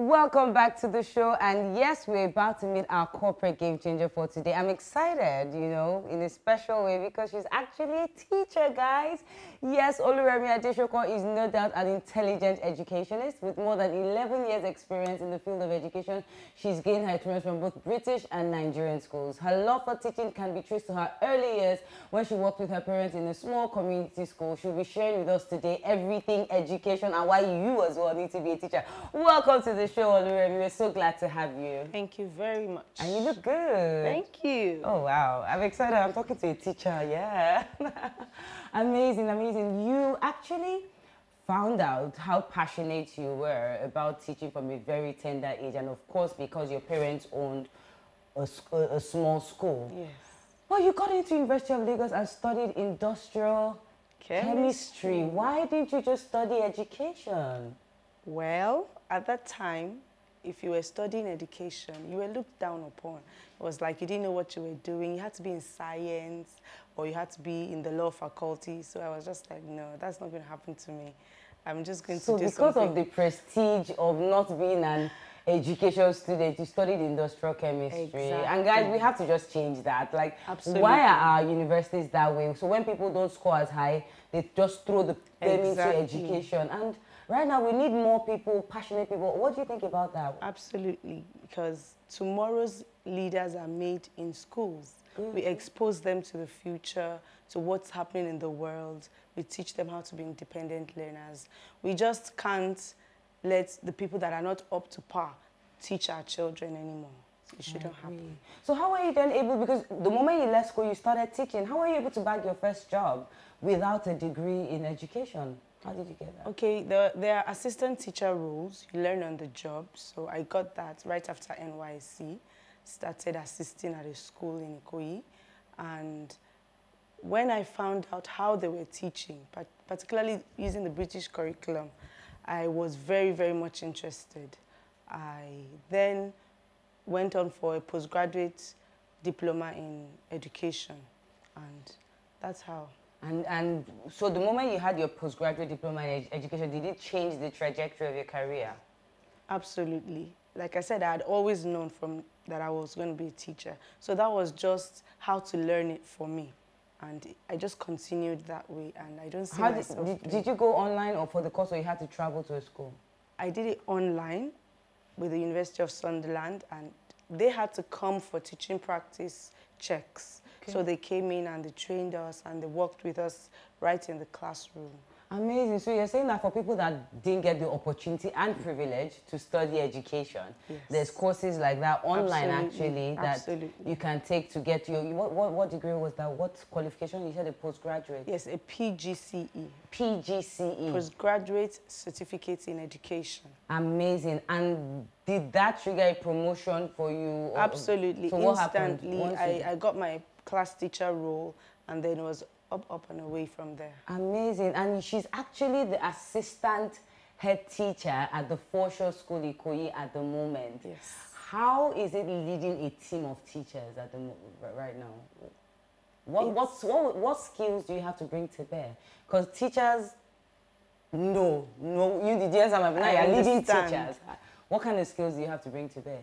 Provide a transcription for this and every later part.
Welcome back to the show, and yes, we're about to meet our corporate game changer for today. I'm excited, you know, in a special way because she's actually a teacher, guys. Yes, Remi Adesokan is no doubt an intelligent educationist with more than 11 years experience in the field of education. She's gained her experience from both British and Nigerian schools. Her love for teaching can be traced to her early years when she worked with her parents in a small community school. She'll be sharing with us today everything education and why you as well need to be a teacher. Welcome to the show, Remi. We're so glad to have you. Thank you very much. And you look good. Thank you. Oh, wow. I'm excited. I'm talking to a teacher. Yeah. Amazing, amazing. You actually found out how passionate you were about teaching from a very tender age. And of course, because your parents owned a small school. Yes. Well, you got into University of Lagos and studied industrial chemistry. Why didn't you just study education? Well, at that time, if you were studying education, you were looked down upon. It was like you didn't know what you were doing. You had to be in science or you had to be in the law faculty. So I was just like, no, that's not going to happen to me. I'm just going to do something. So because of the prestige of not being an education student, you studied industrial chemistry. Exactly. And guys, we have to just change that. Like, Absolutely. Why are our universities that way? So when people don't score as high, they just throw them into education. And right now, we need more people, passionate people. What do you think about that? Absolutely, because tomorrow's leaders are made in schools. We expose them to the future, to what's happening in the world. We teach them how to be independent learners. We just can't let the people that are not up to par teach our children anymore. It shouldn't happen. So how were you then able, because the moment you left school, you started teaching. How were you able to bag your first job without a degree in education? How did you get that? Okay, there are assistant teacher roles. You learn on the job. So I got that right after NYC. Started assisting at a school in Ikoyi. And when I found out how they were teaching, particularly using the British curriculum, I was very, very much interested. I then went on for a postgraduate diploma in education. And that's how. And so the moment you had your postgraduate diploma in education, did it change the trajectory of your career? Absolutely. Like I said, I had always known that I was going to be a teacher. So that was just how to learn it for me. And I just continued that way, and I don't see myself. Did you go online or for the course, or you had to travel to a school? I did it online with the University of Sunderland, and they had to come for teaching practice checks. Okay. So they came in and they trained us and they worked with us right in the classroom. Amazing. So you're saying that for people that didn't get the opportunity and privilege to study education, yes, there's courses like that online actually that you can take to get your, what degree was that? What qualification? You said a postgraduate? Yes, a PGCE. PGCE. Postgraduate Certificate in Education. Amazing. And did that trigger a promotion for you? Absolutely. So what happened? I got my class teacher role, and then it was up and away from there. Amazing. And she's actually the assistant head teacher at the Foreshore School, Ikoyi, at the moment. Yes. How is it leading a team of teachers at the right now? What skills do you have to bring to bear? Because teachers, you the answer, now you're leading teachers. What kind of skills do you have to bring to bear?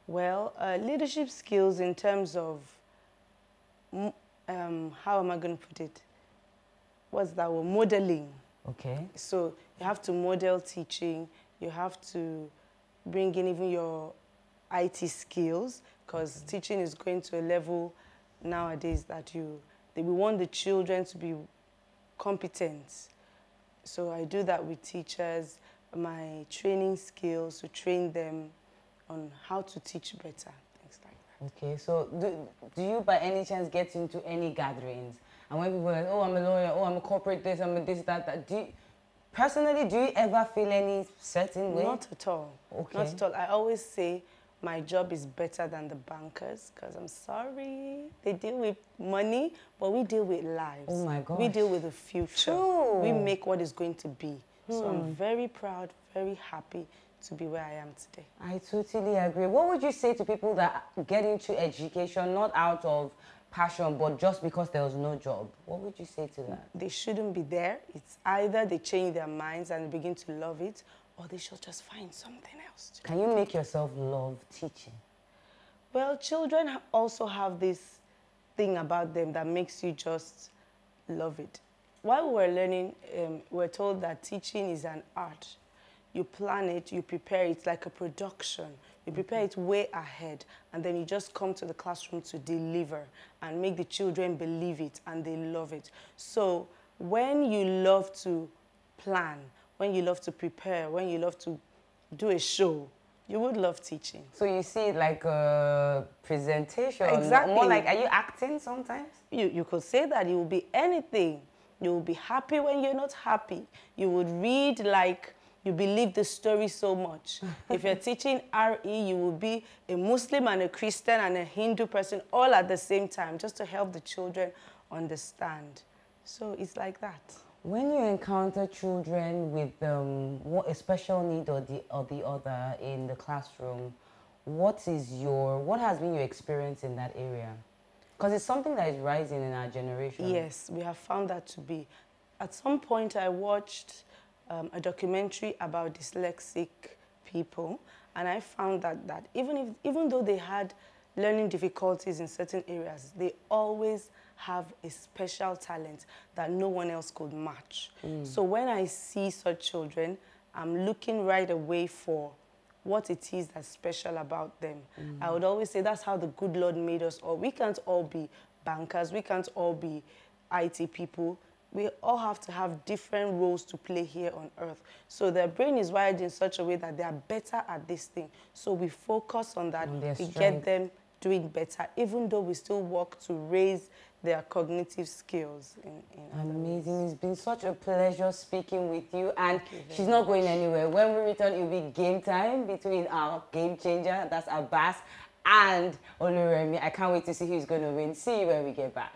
Well, leadership skills in terms of how am I going to put it? What's that word? Modeling. Okay. So you have to model teaching. You have to bring in even your IT skills, because teaching is going to a level nowadays that we want the children to be competent. So I do that with teachers, my training skills, to train them on how to teach better. Okay, so do you by any chance get into any gatherings? And when people are like, oh, I'm a lawyer, oh, I'm a corporate this, I'm a this, that, personally, do you ever feel any certain way? Not at all. Okay. Not at all. I always say my job is better than the bankers, because I'm sorry, they deal with money, but we deal with lives. Oh my God. We deal with the future. True. We make what is going to be. So I'm very proud, very happy to be where I am today. I totally agree. What would you say to people that get into education not out of passion but just because there was no job? What would you say to that? They shouldn't be there. It's either they change their minds and begin to love it, or they should just find something else to do. Can you make yourself love teaching? Well, children also have this thing about them that makes you just love it. While we were learning, we're told that teaching is an art. You plan it, you prepare it like a production. You prepare it way ahead, and then you just come to the classroom to deliver and make the children believe it, and they love it. So when you love to plan, when you love to prepare, when you love to do a show, you would love teaching. So you see it like a presentation. Exactly. More like, are you acting sometimes? You could say that. You will be anything. You will be happy when you're not happy. You would read like you believe the story so much. If you're teaching RE, you will be a Muslim and a Christian and a Hindu person all at the same time, just to help the children understand. So it's like that. When you encounter children with a special need or the other in the classroom, what has been your experience in that area? Because it's something that is rising in our generation. Yes, we have found that to be. At some point, I watched a documentary about dyslexic people, and I found that even though they had learning difficulties in certain areas, they always have a special talent that no one else could match. So when I see such children, I'm looking right away for what it is that's special about them. I would always say that's how the good Lord made us all. We can't all be bankers. We can't all be IT people. We all have to have different roles to play here on earth. So their brain is wired in such a way that they are better at this thing. So we focus on that. We get them doing better, even though we still work to raise their cognitive skills. Amazing. It's been such a pleasure speaking with you. And she's not going anywhere. When we return, it'll be game time between our game changer, that's Abas, and Remi. I can't wait to see who's going to win. See you when we get back.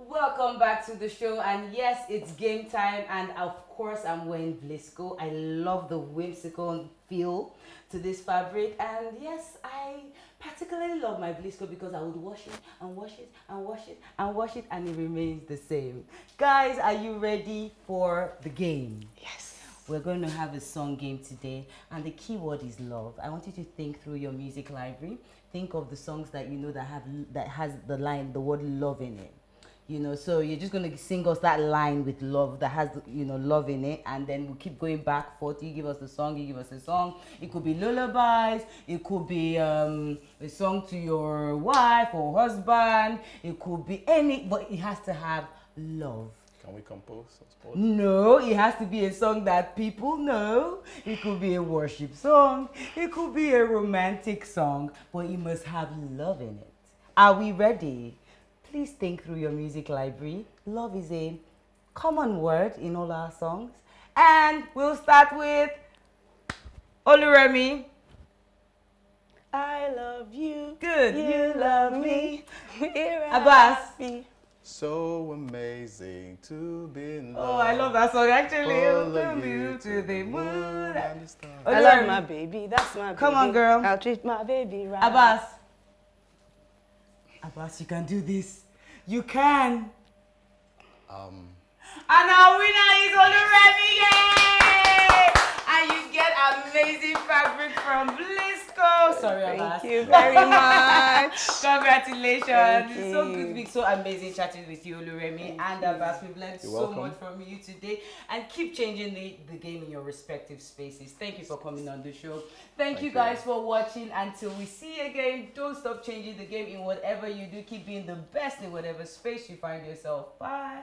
Welcome back to the show, and yes, it's game time, and of course I'm wearing Blisco. I love the whimsical feel to this fabric, and yes, I particularly love my Blisco because I would wash it and wash it and wash it and wash it, and it remains the same. Guys, are you ready for the game? Yes. We're going to have a song game today, and the key word is love. I want you to think through your music library. Think of the songs that you know that has the word love in it. You know, so you're just going to sing us that line with love that has, you know, love in it, and then we'll keep going back forth. You give us the song, you give us a song. It could be lullabies, it could be a song to your wife or husband, it could be any, but it has to have love. Can we compose? No, it has to be a song that people know. It could be a worship song, it could be a romantic song, but it must have love in it. Are we ready? Please think through your music library. Love is a common word in all our songs. And we'll start with Remi. I love you. Good. You love me. We're Abbas. happy. So amazing to be in love. Oh, I love that song actually. Follow From you you to the moon. I love my baby. That's my baby. Come on, girl. I'll treat my baby right. Abbas. Abbas, you can do this. You can. And our winner is Remi. Yay! And you get amazing fabric from Blisco. Sorry, Abbas. Thank you very much. Congratulations. Thank It's so you. good to be so amazing chatting with you, Remi and Abbas. We've learned You're so welcome. much from you today, and keep changing the game in your respective spaces. Thank you for coming on the show. Thank you guys for watching. Until we see you again, don't stop changing the game in whatever you do. Keep being the best in whatever space you find yourself. Bye.